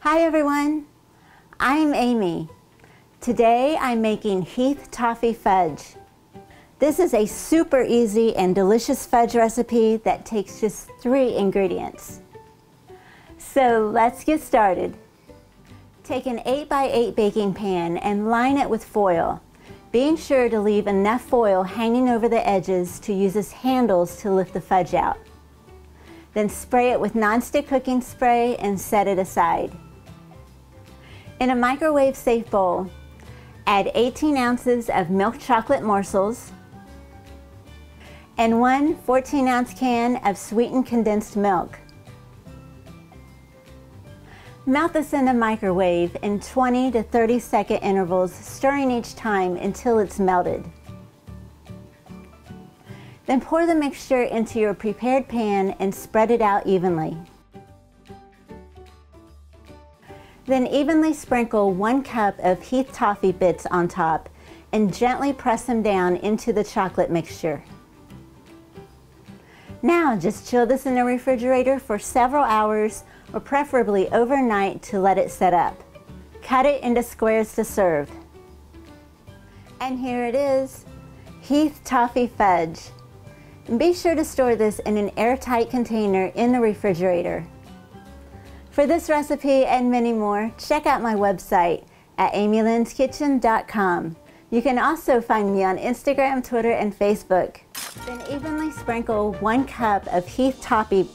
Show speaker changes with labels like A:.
A: Hi everyone, I'm Amy. Today I'm making Heath Toffee Fudge. This is a super easy and delicious fudge recipe that takes just 3 ingredients. So let's get started. Take an 8x8 baking pan and line it with foil, being sure to leave enough foil hanging over the edges to use as handles to lift the fudge out. Then spray it with nonstick cooking spray and set it aside. In a microwave-safe bowl, add 18 ounces of milk chocolate morsels and 1 14-ounce can of sweetened condensed milk. Melt this in a microwave in 20 to 30 second intervals, stirring each time until it's melted. Then pour the mixture into your prepared pan and spread it out evenly. Then evenly sprinkle 1 cup of Heath Toffee bits on top and gently press them down into the chocolate mixture. Now just chill this in the refrigerator for several hours, or preferably overnight, to let it set up. Cut it into squares to serve. And here it is, Heath Toffee Fudge. And be sure to store this in an airtight container in the refrigerator. For this recipe and many more, check out my website at amylynnskitchen.com. You can also find me on Instagram, Twitter, and Facebook. Then evenly sprinkle 1 cup of Heath Toffee